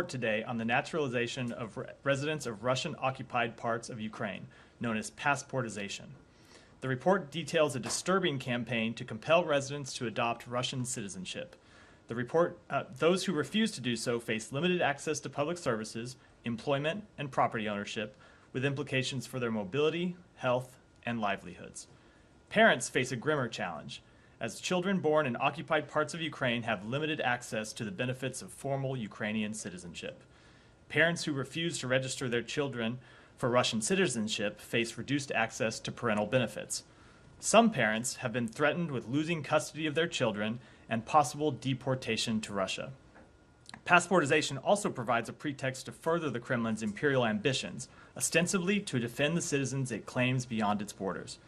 today on the naturalization of residents of Russian-occupied parts of Ukraine, known as passportization. The report details a disturbing campaign to compel residents to adopt Russian citizenship. The report, those who refuse to do so face limited access to public services, employment, and property ownership, with implications for their mobility, health, and livelihoods. Parents face a grimmer challenge, as children born in occupied parts of Ukraine have limited access to the benefits of formal Ukrainian citizenship. Parents who refuse to register their children for Russian citizenship face reduced access to parental benefits. Some parents have been threatened with losing custody of their children and possible deportation to Russia. Passportization also provides a pretext to further the Kremlin's imperial ambitions, ostensibly to defend the citizens it claims beyond its borders.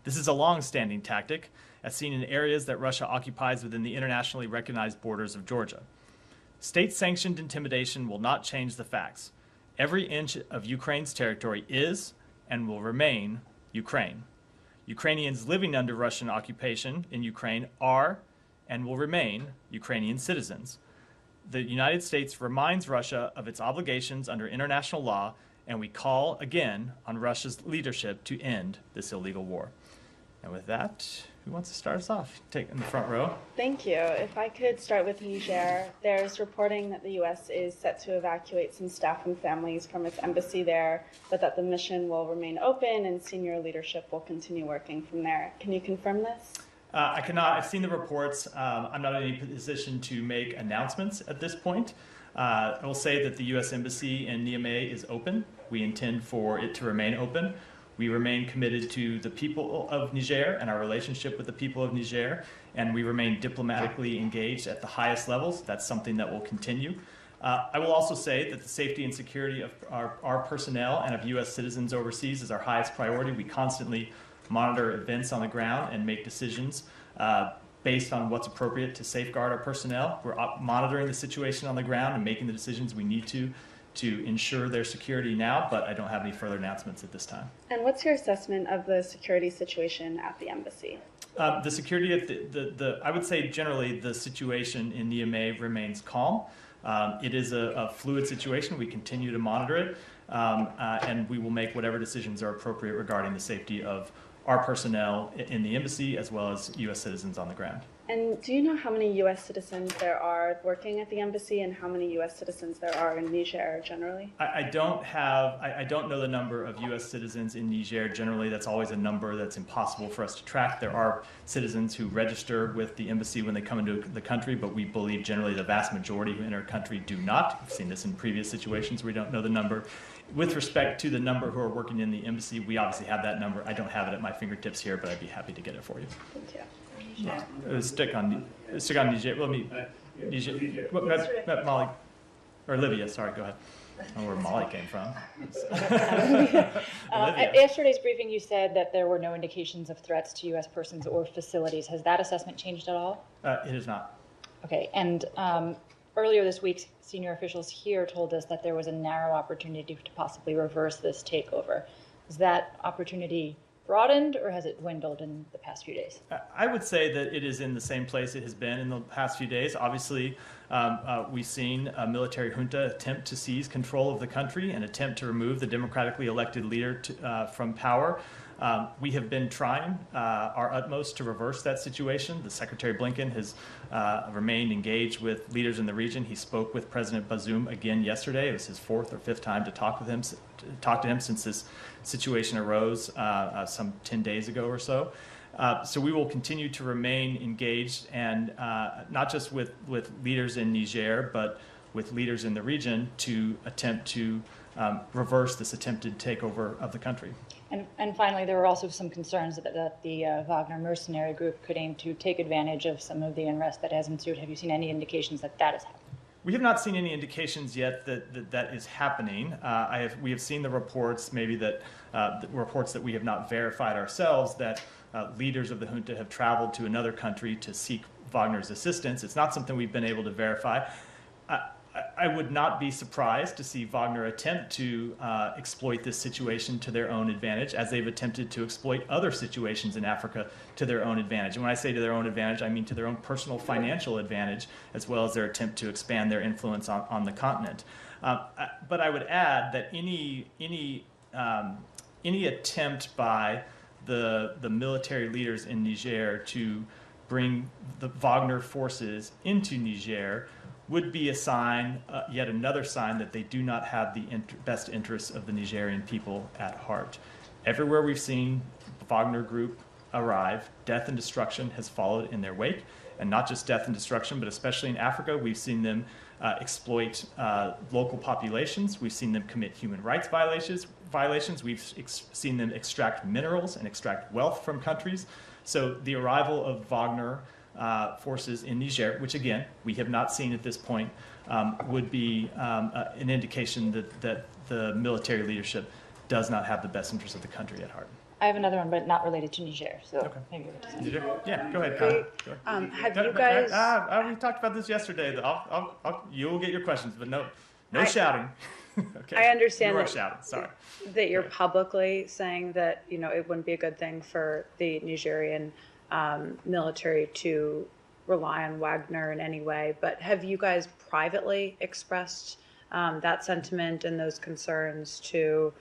This is a long-standing tactic, as seen in areas that Russia occupies within the internationally recognized borders of Georgia. State-sanctioned intimidation will not change the facts. Every inch of Ukraine's territory is and will remain Ukraine. Ukrainians living under Russian occupation in Ukraine are and will remain Ukrainian citizens. The United States reminds Russia of its obligations under international law, and we call again on Russia's leadership to end this illegal war. And with that, who wants to start us off? Take in the front row. Thank you. If I could start with Niger, there's reporting that the U.S. is set to evacuate some staff and families from its embassy there, but that the mission will remain open and senior leadership will continue working from there. Can you confirm this? I cannot. I've seen the reports. I'm not in any position to make announcements at this point. I will say that the U.S. Embassy in Niamey is open. We intend for it to remain open. We remain committed to the people of Niger and our relationship with the people of Niger, and we remain diplomatically engaged at the highest levels. That's something that will continue. I will also say that the safety and security of our personnel and of U.S. citizens overseas is our highest priority. We constantly monitor events on the ground and make decisions based on what's appropriate to safeguard our personnel. We're monitoring the situation on the ground and making the decisions we need to ensure their security now, but I don't have any further announcements at this time. And what's your assessment of the security situation at the embassy? The security at I would say generally the situation in Niamey remains calm. It is a fluid situation. We continue to monitor it, and we will make whatever decisions are appropriate regarding the safety of our personnel in the embassy as well as U.S. citizens on the ground. And do you know how many U.S. citizens there are working at the embassy and how many U.S. citizens there are in Niger generally? I don't know the number of U.S. citizens in Niger generally. That's always a number that's impossible for us to track. There are citizens who register with the embassy when they come into the country, but we believe generally the vast majority who enter our country do not. We've seen this in previous situations. We don't know the number. With respect to the number who are working in the embassy, we obviously have that number. I don't have it at my fingertips here, but I'd be happy to get it for you. Thank you. Stick on Niger. Let me, Niger. Molly, or Olivia, sorry, go ahead. I don't know where Molly came from. At yesterday's briefing, you said that there were no indications of threats to U.S. persons or facilities. Has that assessment changed at all? It has not. Okay, and earlier this week, senior officials here told us that there was a narrow opportunity to possibly reverse this takeover. Is that opportunity broadened, or has it dwindled in the past few days? I would say that it is in the same place it has been in the past few days. Obviously, we've seen a military junta attempt to seize control of the country and attempt to remove the democratically elected leader from power. We have been trying our utmost to reverse that situation. The Secretary Blinken has remained engaged with leaders in the region. He spoke with President Bazoum again yesterday. It was his fourth or fifth time to talk to him since this situation arose some 10 days ago or so. So we will continue to remain engaged, and not just with leaders in Niger, but with leaders in the region to attempt to reverse this attempted takeover of the country. And finally, there were also some concerns that the Wagner mercenary group could aim to take advantage of some of the unrest that has ensued. Have you seen any indications that that is happening? We have not seen any indications yet that is happening. We have seen the reports, maybe the reports that we have not verified ourselves, that leaders of the junta have traveled to another country to seek Wagner's assistance. It's not something we've been able to verify. I would not be surprised to see Wagner attempt to exploit this situation to their own advantage, as they've attempted to exploit other situations in Africa to their own advantage. And when I say to their own advantage, I mean to their own personal financial advantage, as well as their attempt to expand their influence on the continent. But I would add that any attempt by the military leaders in Niger to bring the Wagner forces into Niger would be a sign, yet another sign, that they do not have the best interests of the Nigerian people at heart. Everywhere we've seen Wagner Group arrive, death and destruction has followed in their wake. And not just death and destruction, but especially in Africa, we've seen them exploit local populations. We've seen them commit human rights violations. We've seen them extract minerals and extract wealth from countries. So the arrival of Wagner forces in Niger, which again, we have not seen at this point, would be an indication that the military leadership does not have the best interests of the country at heart. I have another one, but not related to Niger. So Okay. maybe we'll just Niger? Yeah, go ahead, Kyle. Go ahead. Have you guys? We talked about this yesterday. You will get your questions, but no shouting. Okay. I understand You are that- shouting. Sorry. That you're Go ahead. publicly saying that it wouldn't be a good thing for the Nigerian military to rely on Wagner in any way, but have you guys privately expressed that sentiment and those concerns to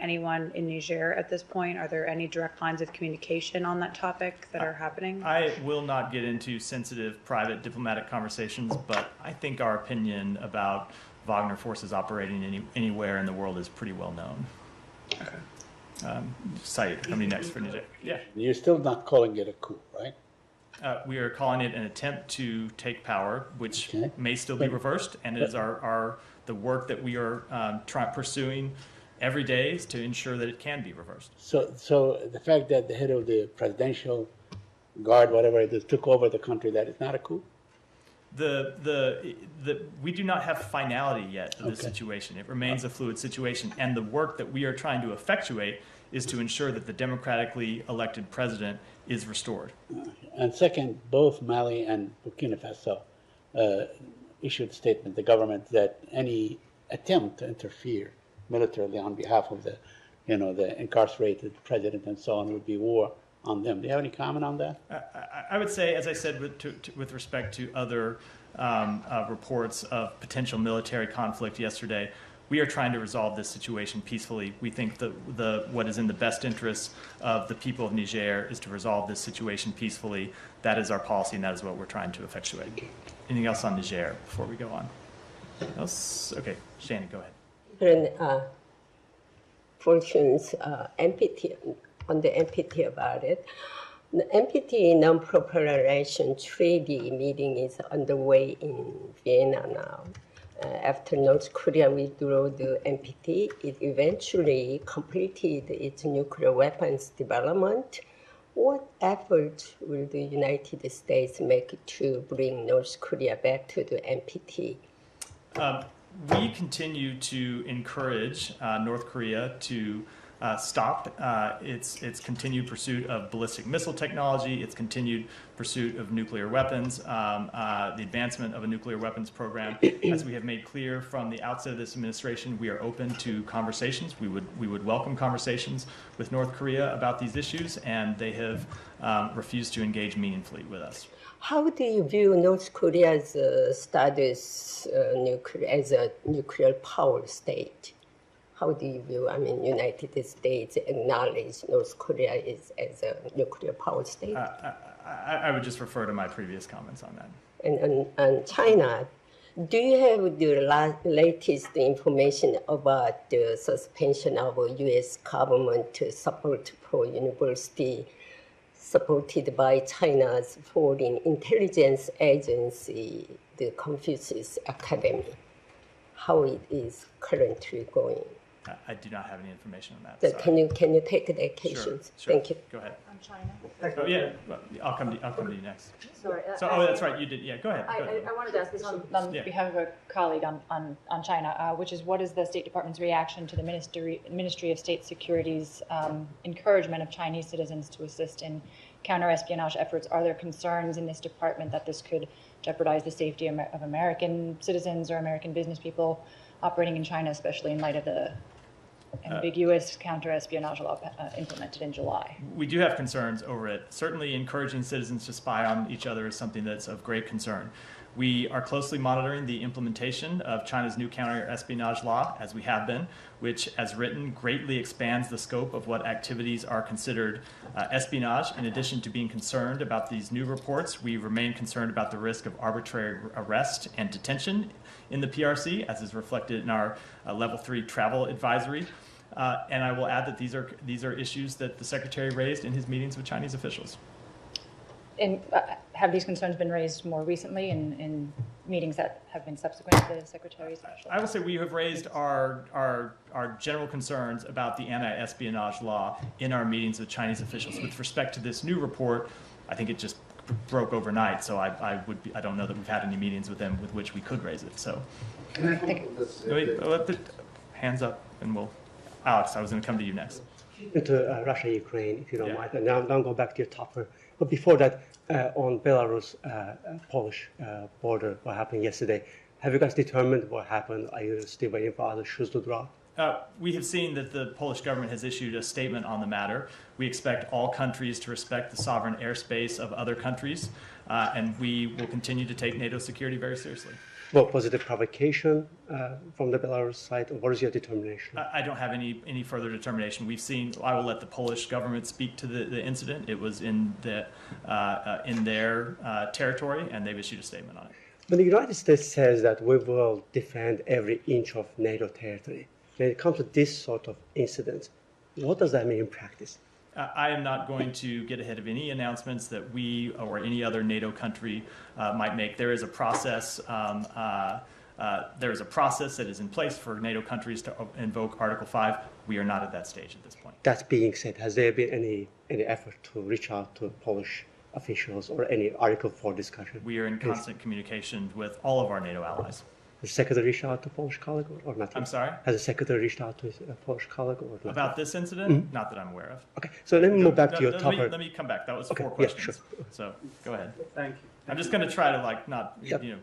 anyone in Niger at this point? Are there any direct lines of communication on that topic that are happening? I will not get into sensitive private diplomatic conversations, but I think our opinion about Wagner forces operating anywhere in the world is pretty well known. Okay. Said, coming next for Niger. Yeah. You're still not calling it a coup, right? We are calling it an attempt to take power, which Okay. may still be reversed, and it is the work that we are pursuing every day is to ensure that it can be reversed. So the fact that the head of the presidential guard, whatever it is, took over the country, that is not a coup? We do not have finality yet in this Okay. situation. It remains a fluid situation, and the work that we are trying to effectuate is to ensure that the democratically elected president is restored. And second, both Mali and Burkina Faso issued statement, the government, that any attempt to interfere militarily on behalf of the incarcerated president and so on would be war on them. Do you have any comment on that? I would say, as I said, with respect to other reports of potential military conflict yesterday, we are trying to resolve this situation peacefully. We think that what is in the best interest of the people of Niger is to resolve this situation peacefully. That is our policy, and that is what we're trying to effectuate. Anything else on Niger before we go on? Else? Okay, Shannon, go ahead. Fortune's NPT, on the NPT about it. The NPT Non-Proliferation Treaty meeting is underway in Vienna now. After North Korea withdrew the NPT, it eventually completed its nuclear weapons development. What effort will the United States make to bring North Korea back to the NPT? We continue to encourage North Korea to stop its continued pursuit of ballistic missile technology, its continued pursuit of nuclear weapons, the advancement of a nuclear weapons program. As we have made clear from the outset of this administration, we are open to conversations. We would welcome conversations with North Korea about these issues, and they have refused to engage meaningfully with us. How do you view North Korea's status as a nuclear power state? How do you view, United States acknowledge North Korea as a nuclear power state? I would just refer to my previous comments on that. And China, do you have the latest information about the suspension of U.S. government support for university supported by China's foreign intelligence agency, the Confucius Academy? How it is currently going? I do not have any information on that. So can you take that case? Sure. Thank you. Go ahead. on China. Oh, yeah, I'll come to you next. Sorry. That's right. You did. Yeah, go ahead. I wanted to ask this on Yeah. behalf of a colleague on China, which is what is the State Department's reaction to the Ministry of State Security's encouragement of Chinese citizens to assist in counter-espionage efforts? Are there concerns in this department that this could jeopardize the safety of American citizens or American business people operating in China, especially in light of the ambiguous counter-espionage law implemented in July? We do have concerns over it. Certainly encouraging citizens to spy on each other is something that's of great concern. We are closely monitoring the implementation of China's new counter-espionage law, as we have been, which, as written, greatly expands the scope of what activities are considered espionage. In addition to being concerned about these new reports, we remain concerned about the risk of arbitrary arrest and detention in the PRC, as is reflected in our Level 3 travel advisory. And I will add that these are issues that the Secretary raised in his meetings with Chinese officials. And have these concerns been raised more recently in meetings that have been subsequent to the Secretary's initial? I will say we have raised our general concerns about the anti-espionage law in our meetings with Chinese officials. With respect to this new report, I think it just broke overnight, so I don't know that we've had any meetings with them with which we could raise it. So, hands up, and we'll. Alex, I was going to come to you next. Into Russia, Ukraine, if you don't mind, and now go back to your topic. But before that, on Belarus, Polish border, what happened yesterday? Have you guys determined what happened? Are you still waiting for other shoes to drop? We have seen that the Polish government has issued a statement on the matter. We expect all countries to respect the sovereign airspace of other countries, and we will continue to take NATO security very seriously. Well, was it a provocation from the Belarus side, or what is your determination? I don't have any further determination. We've seen. I will let the Polish government speak to the incident. It was in their territory, and they've issued a statement on it. But the United States says that we will defend every inch of NATO territory. When it comes to this sort of incidents, what does that mean in practice? I am not going to get ahead of any announcements that we or any other NATO country might make. There is a process. There is a process that is in place for NATO countries to invoke Article 5. We are not at that stage at this point. That being said, has there been any effort to reach out to Polish officials or any Article 4 discussion? We are in constant communication with all of our NATO allies. Has the Secretary reached out to a Polish colleague or not? I'm sorry? Has the Secretary reached out to a Polish colleague or not? About this incident? Not that I'm aware of. Okay, so let me move back to your let topic. Let me come back. That was Okay, 4 yeah, questions. sure. So go ahead. Thank you. I'm just going to try to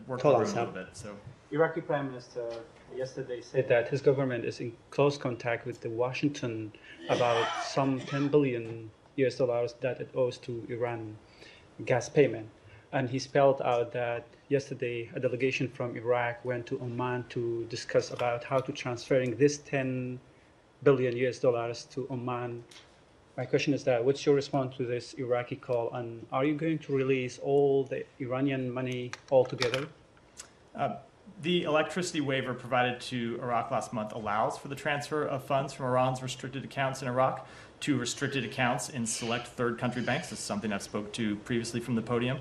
work the room a little bit. So Iraqi Prime Minister yesterday said that his government is in close contact with the Washington about some $10 billion that it owes to Iran gas payment. And he spelled out that yesterday a delegation from Iraq went to Oman to discuss about how to transferring this $10 billion to Oman. My question is that what's your response to this Iraqi call, and are you going to release all the Iranian money altogether? the electricity waiver provided to Iraq last month allows for the transfer of funds from Iran's restricted accounts in Iraq to restricted accounts in select third country banks. This is something I've spoke to previously from the podium.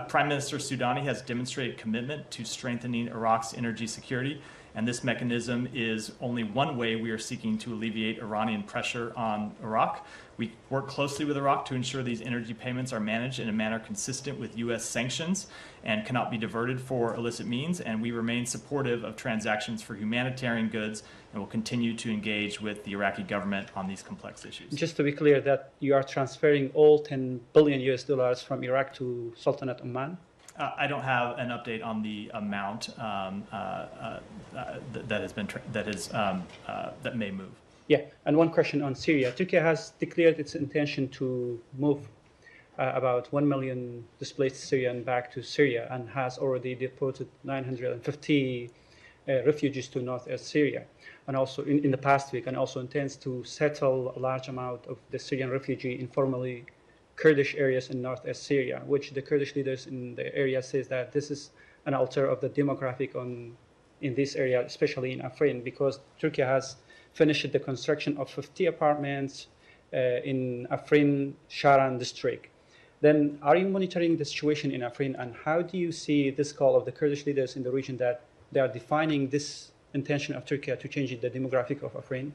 Prime Minister Soudani has demonstrated commitment to strengthening Iraq's energy security, and this mechanism is only one way we are seeking to alleviate Iranian pressure on Iraq. We work closely with Iraq to ensure these energy payments are managed in a manner consistent with U.S. sanctions and cannot be diverted for illicit means, and we remain supportive of transactions for humanitarian goods and will continue to engage with the Iraqi government on these complex issues. Just to be clear, that you are transferring all $10 billion US from Iraq to Sultanate Oman? I don't have an update on the amount that may move. Yeah, and one question on Syria. Turkey has declared its intention to move about 1 million displaced Syrians back to Syria and has already deported 950 refugees to northeast Syria, and also in the past week, and also intends to settle a large amount of the Syrian refugee informally Kurdish areas in northeast Syria, which the Kurdish leaders in the area says that this is an alter of the demographic in this area, especially in Afrin, because Turkey has finished the construction of 50 apartments in Afrin Sharan district. Then are you monitoring the situation in Afrin, and how do you see this call of the Kurdish leaders in the region that they are defining this intention of Turkey to change the demographic of Afrin?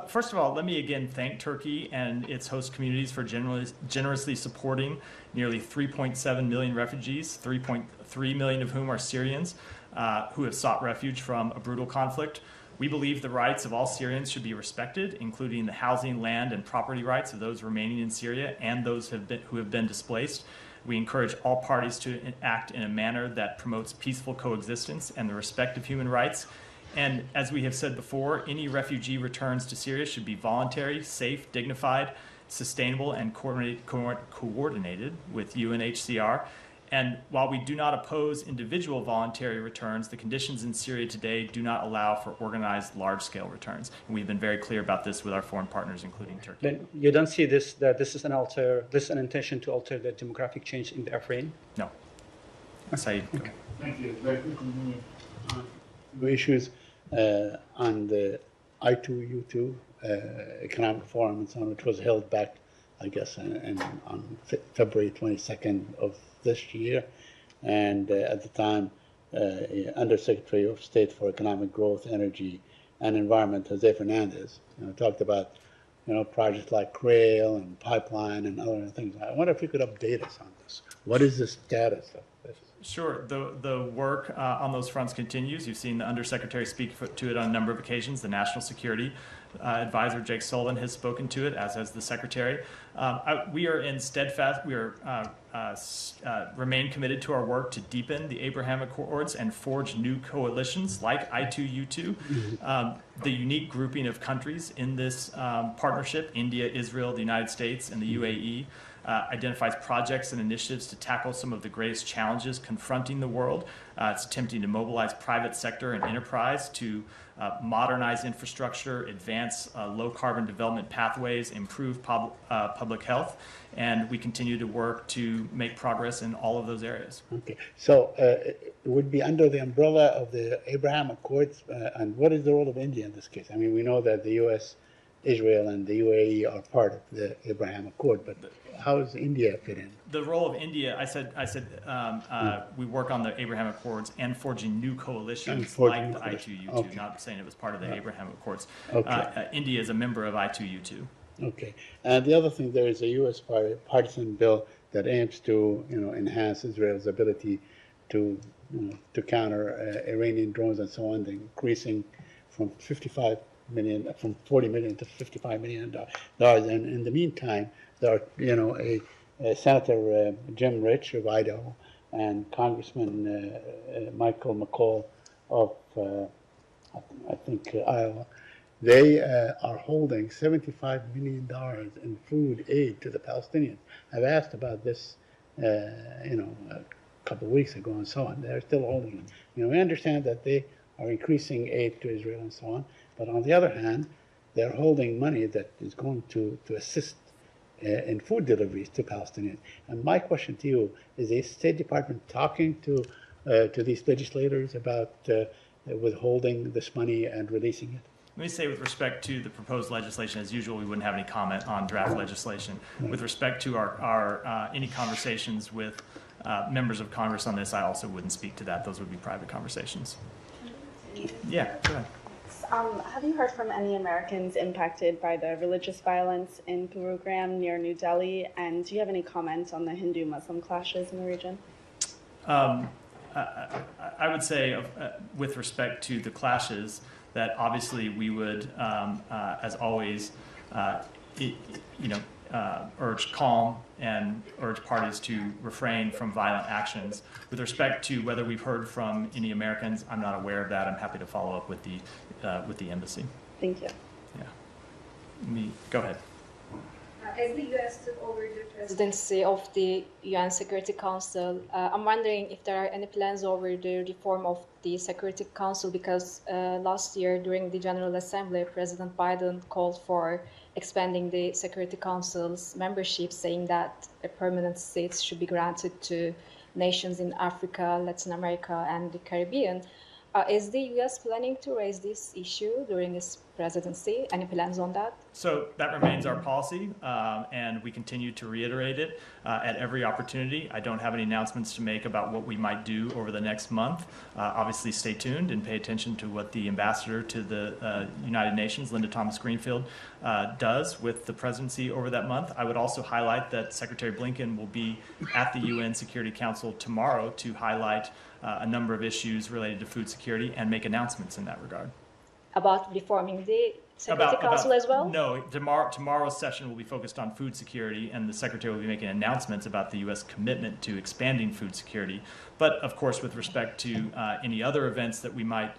First of all, let me again thank Turkey and its host communities for generously supporting nearly 3.7 million refugees, 3.3 million of whom are Syrians who have sought refuge from a brutal conflict. We believe the rights of all Syrians should be respected, including the housing, land, and property rights of those remaining in Syria and those who have been displaced. We encourage all parties to act in a manner that promotes peaceful coexistence and the respect of human rights. And as we have said before, any refugee returns to Syria should be voluntary, safe, dignified, sustainable, and coordinated with UNHCR. And while we do not oppose individual voluntary returns, the conditions in Syria today do not allow for organized large-scale returns. And we've been very clear about this with our foreign partners, including Turkey. Then you don't see this, that this is an intention to alter the demographic change in the Afrin? No. Saeed. Okay. Thank you. Very quickly, issues on the I2U2 economic forum and so on, which was held back, I guess, on February 22nd of this year. And at the time, Undersecretary of State for Economic Growth, Energy, and Environment, Jose Fernandez, talked about projects like Rail and Pipeline and other things. I wonder if you could update us on this. What is the status of this? Sure. The work on those fronts continues. You've seen the Undersecretary speak to it on a number of occasions. The National Security Advisor, Jake Sullivan, has spoken to it, as has the Secretary. We are in steadfast, we are remain committed to our work to deepen the Abraham Accords and forge new coalitions like I2U2. The unique grouping of countries in this partnership, India, Israel, the United States, and the UAE, identifies projects and initiatives to tackle some of the greatest challenges confronting the world. It's attempting to mobilize private sector and enterprise to modernize infrastructure, advance low-carbon development pathways, improve public health, and we continue to work to make progress in all of those areas. Okay, so it would be under the umbrella of the Abraham Accords, and what is the role of India in this case? I mean, we know that the U.S., Israel, and the UAE are part of the Abraham Accord, but how does India fit in? The role of India, I said, we work on the Abraham Accords and forging new coalitions like the I2U2, okay. Not saying it was part of the Abraham Accords. Okay. India is a member of I2U2. Okay. And the other thing, there is a U.S. partisan bill that aims to, enhance Israel's ability to, to counter Iranian drones and so on, increasing from 40 million to $55 million. And in the meantime, there are, Senator Jim Rich of Idaho and Congressman Michael McCall of, I think, Iowa. They are holding $75 million in food aid to the Palestinians. I've asked about this, a couple of weeks ago and so on. They're still holding it. We understand that they are increasing aid to Israel and so on, but on the other hand, they're holding money that is going to assist in food deliveries to Palestinians. And my question to you, is the State Department talking to these legislators about withholding this money and releasing it? Let me say, with respect to the proposed legislation, as usual, we wouldn't have any comment on draft legislation. Right. With respect to our any conversations with members of Congress on this, I also wouldn't speak to that. Those would be private conversations. Yeah, go ahead. Have you heard from any Americans impacted by the religious violence in Gurugram near New Delhi? And do you have any comments on the Hindu-Muslim clashes in the region? I would say, with respect to the clashes, that obviously we would, as always, urge calm and urge parties to refrain from violent actions. With respect to whether we've heard from any Americans, I'm not aware of that. I'm happy to follow up with the embassy. Thank you. Yeah. Go ahead. As the U.S. took over the presidency of the UN Security Council, I'm wondering if there are any plans over the reform of the Security Council, because last year during the General Assembly, President Biden called for expanding the Security Council's membership, saying that a permanent seats should be granted to nations in Africa, Latin America, and the Caribbean. Is the U.S. planning to raise this issue during its presidency? Any plans on that? So that remains our policy, and we continue to reiterate it at every opportunity. I don't have any announcements to make about what we might do over the next month. Obviously, stay tuned and pay attention to what the ambassador to the United Nations, Linda Thomas-Greenfield, does with the presidency over that month. I would also highlight that Secretary Blinken will be at the UN Security Council tomorrow to highlight a number of issues related to food security and make announcements in that regard. about reforming the Security Council as well? No, tomorrow's session will be focused on food security, and the Secretary will be making announcements about the U.S. commitment to expanding food security. But, of course, with respect to any other events that we might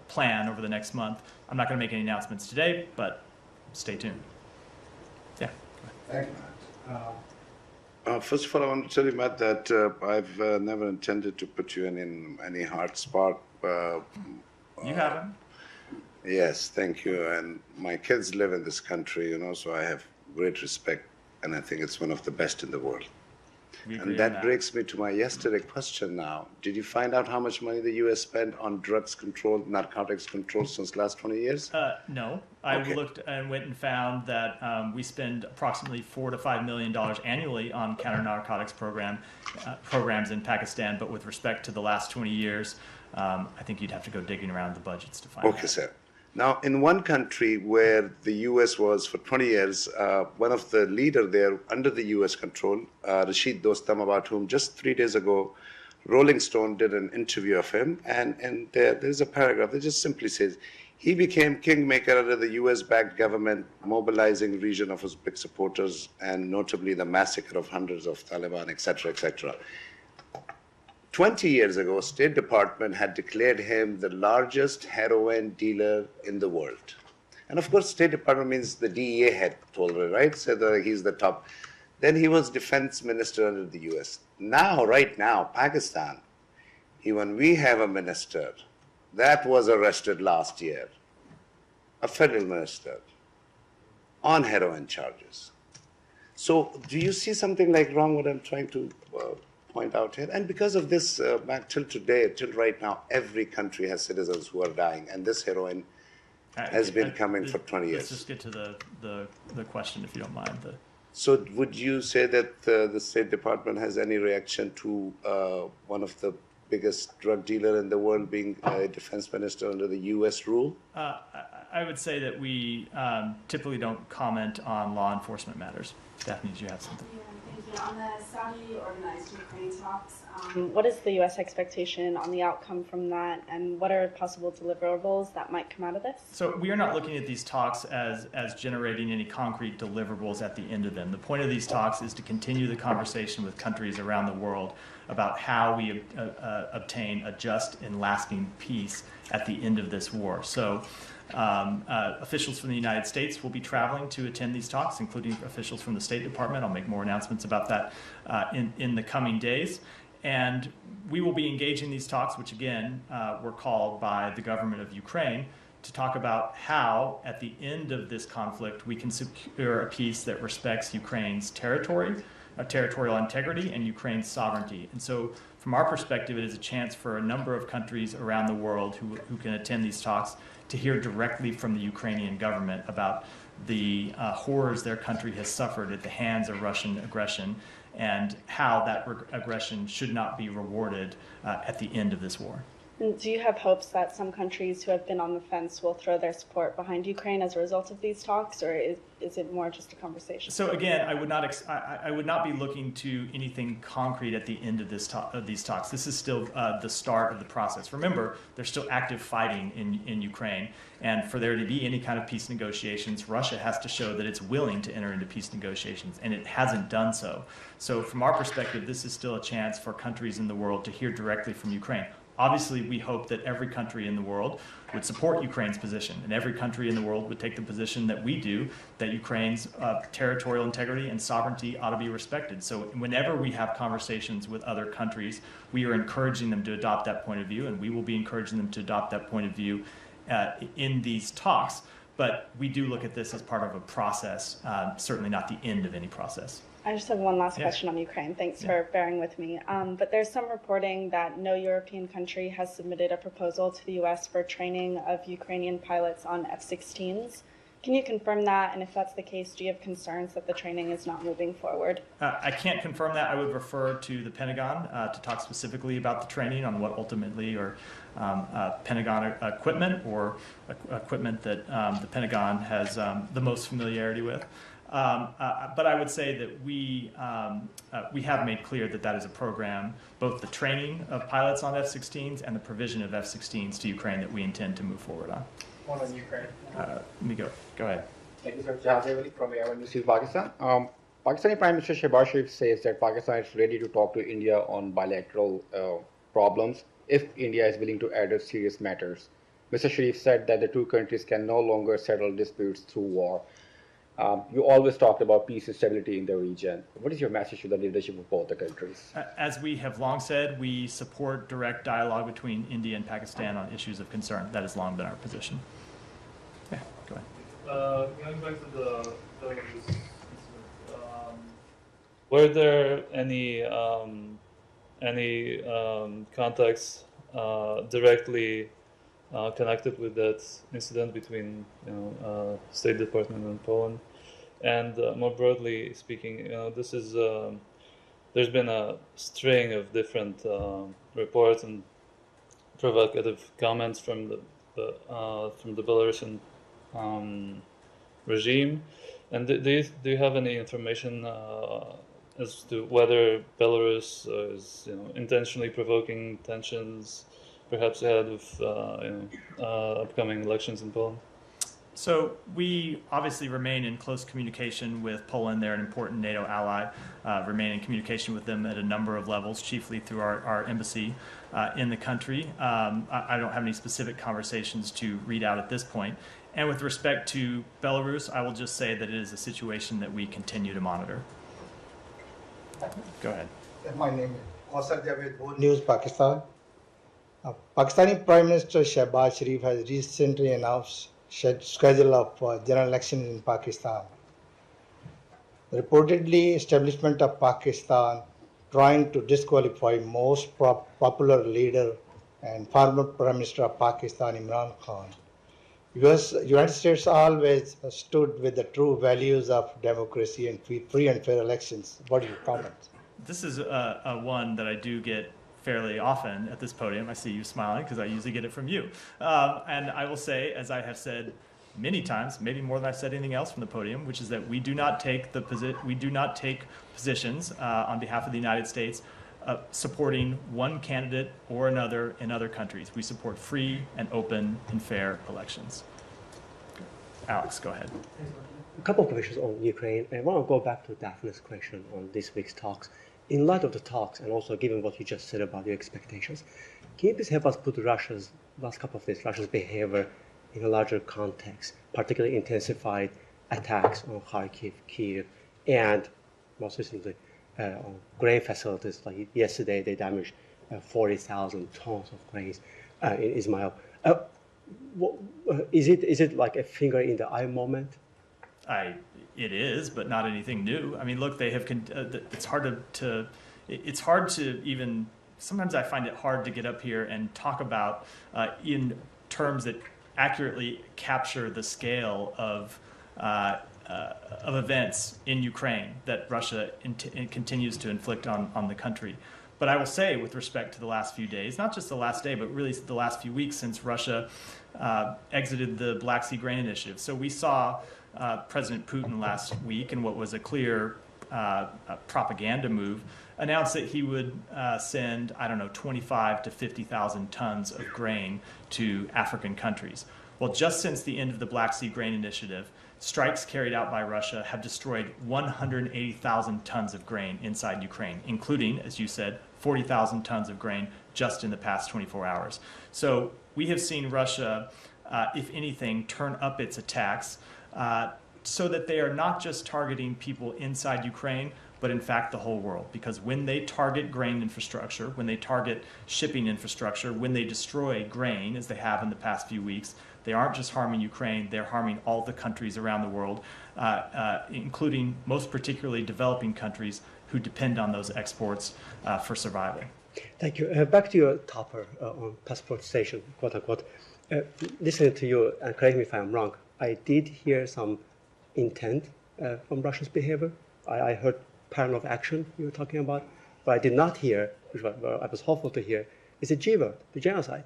plan over the next month, I'm not going to make any announcements today, but stay tuned. Yeah. Thank you, Matt. First of all, I want to tell you, Matt, that I've never intended to put you in any hard spot. You haven't? Yes, thank you. And my kids live in this country, so I have great respect, and I think it's one of the best in the world. And that brings me to my yesterday question now. Did you find out how much money the U.S. spent on drugs control, narcotics control since the last 20 years? No. I looked and went and found that we spend approximately $4 to $5 million annually on counter-narcotics programs in Pakistan, but with respect to the last 20 years, I think you'd have to go digging around the budgets to find out. Okay, sir. Now, in one country where the U.S. was for 20 years, one of the leaders there under the U.S. control, Rashid Dostum, about whom just 3 days ago, Rolling Stone did an interview of him, and there's a paragraph that just simply says, he became kingmaker under the U.S.-backed government, mobilizing region of his big supporters, and notably the massacre of hundreds of Taliban, etc., etc. 20 years ago, State Department had declared him the largest heroin dealer in the world. And of course, State Department means the DEA had told her, right? Said that he's the top. Then he was defense minister under the US. Now, right now, Pakistan, even we have a minister that was arrested last year, a federal minister, on heroin charges. So do you see something like wrong what I'm trying to point out here? And because of this, Matt, till today, till right now, every country has citizens who are dying, and this heroin has been coming for 20 years. Let's just get to the question, if you don't mind. So would you say that the State Department has any reaction to one of the biggest drug dealer in the world being a defense minister under the U.S. rule? I would say that we typically don't comment on law enforcement matters. Daphne, do you have something? On the Saudi-organized Ukraine talks, what is the U.S. expectation on the outcome from that, and what are possible deliverables that might come out of this? So we are not looking at these talks as generating any concrete deliverables at the end of them. The point of these talks is to continue the conversation with countries around the world about how we obtain a just and lasting peace at the end of this war. So officials from the United States will be traveling to attend these talks, including officials from the State Department. I'll make more announcements about that in the coming days. And we will be engaging these talks, which again were called by the government of Ukraine, to talk about how, at the end of this conflict, we can secure a peace that respects Ukraine's territorial integrity and Ukraine's sovereignty. And so from our perspective, it is a chance for a number of countries around the world who can attend these talks to hear directly from the Ukrainian government about the horrors their country has suffered at the hands of Russian aggression, and how that aggression should not be rewarded at the end of this war. And do you have hopes that some countries who have been on the fence will throw their support behind Ukraine as a result of these talks, or is it more just a conversation? So again, I would not be looking to anything concrete at the end of these talks. This is still the start of the process. Remember, there's still active fighting in Ukraine, and for there to be any kind of peace negotiations, Russia has to show that it's willing to enter into peace negotiations, and it hasn't done so. So from our perspective, this is still a chance for countries in the world to hear directly from Ukraine. Obviously, we hope that every country in the world would support Ukraine's position, and every country in the world would take the position that we do, that Ukraine's territorial integrity and sovereignty ought to be respected. So whenever we have conversations with other countries, we are encouraging them to adopt that point of view, and we will be encouraging them to adopt that point of view in these talks. But we do look at this as part of a process, certainly not the end of any process. I just have one last question on Ukraine. Thanks for bearing with me. But there's some reporting that no European country has submitted a proposal to the U.S. for training of Ukrainian pilots on F-16s. Can you confirm that? And if that's the case, do you have concerns that the training is not moving forward? I can't confirm that. I would refer to the Pentagon to talk specifically about the training on what ultimately are Pentagon equipment or equipment that the Pentagon has the most familiarity with. But I would say that we have made clear that that is a program, both the training of pilots on F-16s and the provision of F-16s to Ukraine that we intend to move forward on. One on Ukraine. Let me go. Go ahead. Thank you, sir. Jahazir Ali from A1 News Pakistan. Pakistani Prime Minister Shehbaz Sharif says that Pakistan is ready to talk to India on bilateral problems if India is willing to address serious matters. Mr. Sharif said that the two countries can no longer settle disputes through war. You always talked about peace and stability in the region. What is your message to the leadership of both the countries? As we have long said, we support direct dialogue between India and Pakistan on issues of concern. That has long been our position. Yeah, go ahead. Going back to the were there any contacts directly connected with that incident between State Department and Poland? And more broadly speaking, this is there's been a string of different reports and provocative comments from the Belarusian regime. And do you have any information as to whether Belarus is intentionally provoking tensions, perhaps ahead of upcoming elections in Poland? So we obviously remain in close communication with Poland. They're an important NATO ally. Remain in communication with them at a number of levels, chiefly through our embassy in the country. I don't have any specific conversations to read out at this point. And with respect to Belarus, I will just say that it is a situation that we continue to monitor. Go ahead. My name is Qausar Javed, News Pakistan. Pakistani Prime Minister Shehbaz Sharif has recently announced schedule of general elections in Pakistan. Reportedly, establishment of Pakistan trying to disqualify most popular leader and former Prime Minister of Pakistan, Imran Khan. United States always stood with the true values of democracy and free and fair elections. What are your comments? This is a one that I do get fairly often at this podium. I see you smiling because I usually get it from you. And I will say, as I have said many times, maybe more than I've said anything else from the podium, which is that we do not take positions on behalf of the United States supporting one candidate or another in other countries. We support free and open and fair elections. Alex, go ahead. A couple of questions on Ukraine. I want to go back to Daphne's question on this week's talks. In light of the talks and also given what you just said about your expectations, can you please help us put Russia's behavior in a larger context, particularly intensified attacks on Kharkiv, Kyiv, and most recently on grain facilities? Like yesterday, they damaged 40,000 tons of grains in Ismail. Is it like a finger in the eye moment? It is, but not anything new. I mean, look, they have. It's hard to even. Sometimes I find it hard to get up here and talk about in terms that accurately capture the scale of events in Ukraine that Russia continues to inflict on the country. But I will say, with respect to the last few days, not just the last day, but really the last few weeks since Russia exited the Black Sea Grain Initiative. So we saw President Putin last week, in what was a clear propaganda move, announced that he would send, 25 to 50,000 tons of grain to African countries. Well, just since the end of the Black Sea Grain Initiative, strikes carried out by Russia have destroyed 180,000 tons of grain inside Ukraine, including, as you said, 40,000 tons of grain just in the past 24 hours. So we have seen Russia, if anything, turn up its attacks so that they are not just targeting people inside Ukraine, but in fact the whole world. Because when they target grain infrastructure, when they target shipping infrastructure, when they destroy grain, as they have in the past few weeks, they aren't just harming Ukraine, they're harming all the countries around the world, including most particularly developing countries who depend on those exports for survival. Thank you. Back to your topper on passport station, quote unquote. Listening to you, and correct me if I'm wrong, I did hear some intent from Russia's behavior. I heard pattern of action you were talking about, but I did not hear, which I was hopeful to hear, is a G word, the genocide.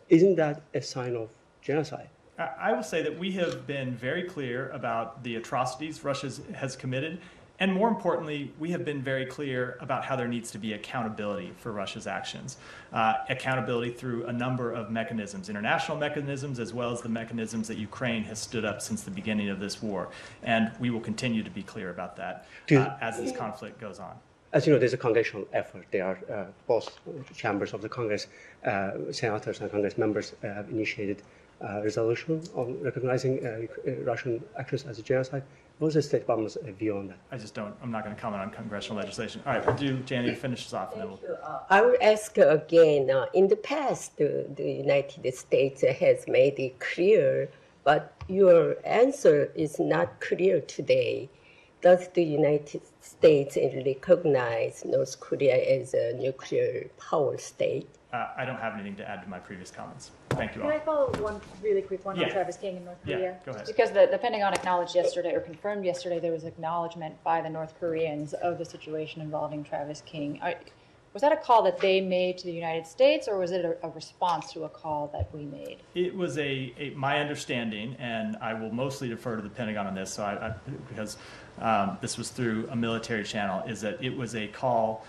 Isn't that a sign of genocide? I will say that we have been very clear about the atrocities Russia has committed, and more importantly, we have been very clear about how there needs to be accountability for Russia's actions. Accountability through a number of mechanisms, international mechanisms, as well as the mechanisms that Ukraine has stood up since the beginning of this war. And we will continue to be clear about that as this conflict goes on. As you know, there's a congressional effort. There are both chambers of the Congress, senators and Congress members have initiated a resolution on recognizing Russian actions as a genocide. What was the State Department's view on that? I'm not going to comment on congressional legislation. All right, we'll do, Janie, finish this off. And then we'll... I will ask again. In the past, the United States has made it clear, but your answer is not clear today. Does the United States recognize North Korea as a nuclear power state? I don't have anything to add to my previous comments. Thank you all. Can I follow one really quick one Yeah. on Travis King in North Korea? Yeah, go ahead. Just because the Pentagon acknowledged yesterday, or confirmed yesterday, there was acknowledgement by the North Koreans of the situation involving Travis King. Was that a call that they made to the United States, or was it a response to a call that we made? It was my understanding, and I will mostly defer to the Pentagon on this, because this was through a military channel, is that it was a call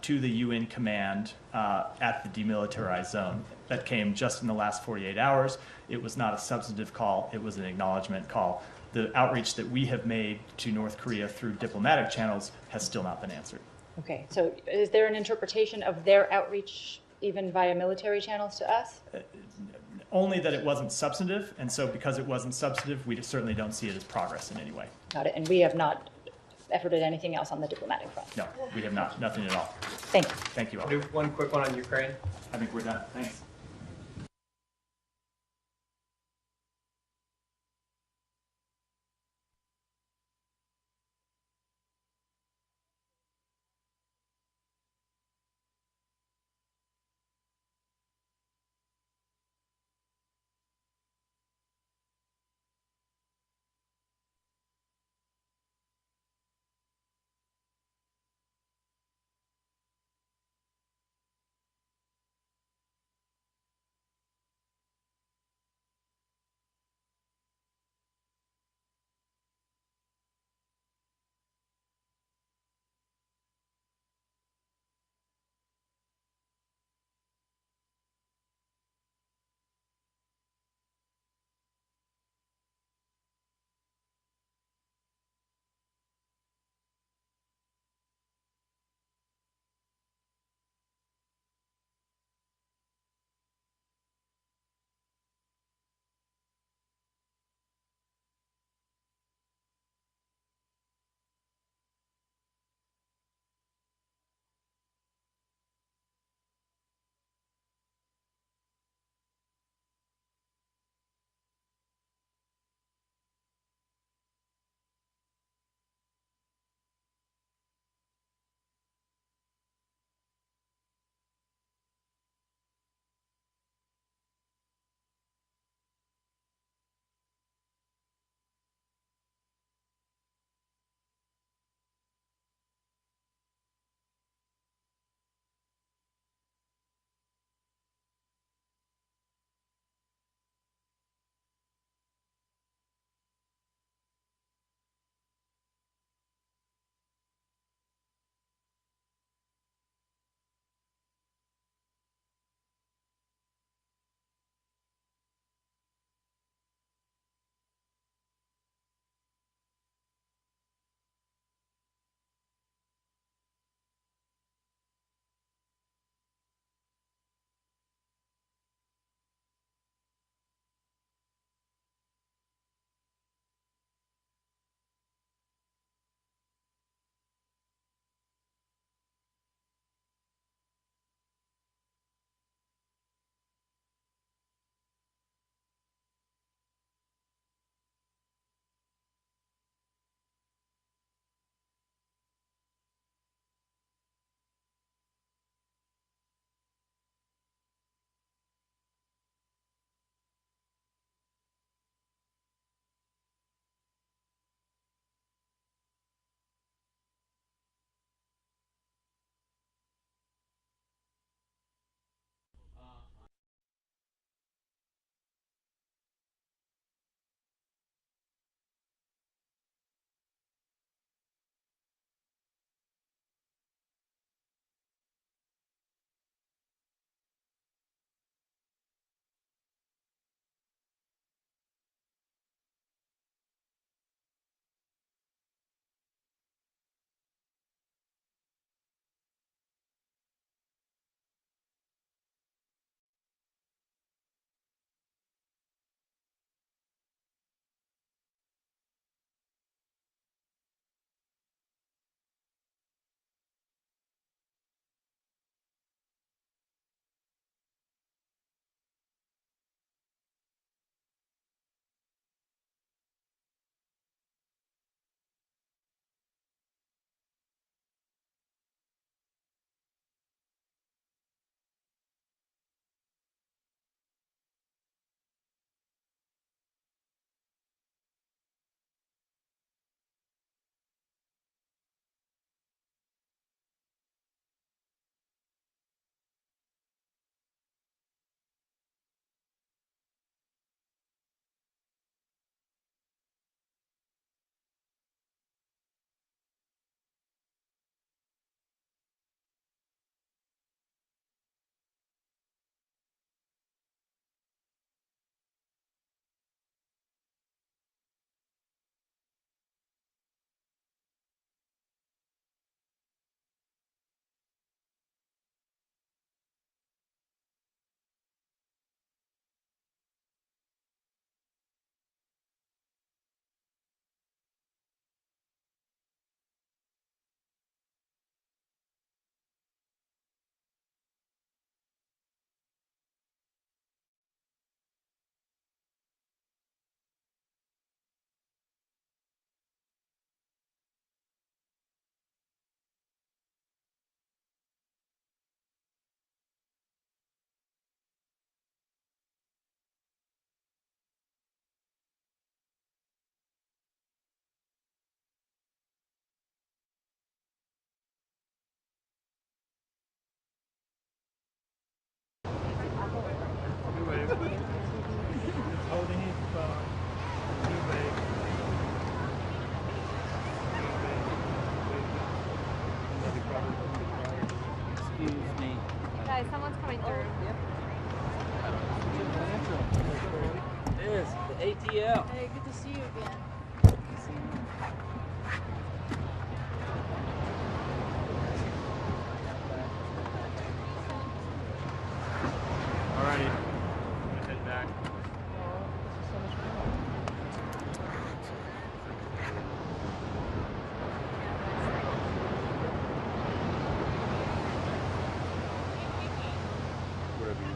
to the UN command at the demilitarized zone that came just in the last 48 hours. It was not a substantive call. It was an acknowledgement call. The outreach that we have made to North Korea through diplomatic channels has still not been answered. Okay, so is there an interpretation of their outreach even via military channels to us? Only that it wasn't substantive, and so because it wasn't substantive, we certainly don't see it as progress in any way. Got it, and we have not efforted anything else on the diplomatic front? No, we have not. Nothing at all. Thank you. Thank you all. I'll do one quick one on Ukraine. I think we're done. Thanks. pointer. Yes, the ATL. Hey, good to see you again. Alrighty. I'm gonna head back. Whatever you.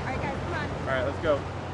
Alright guys, come on. Alright, let's go.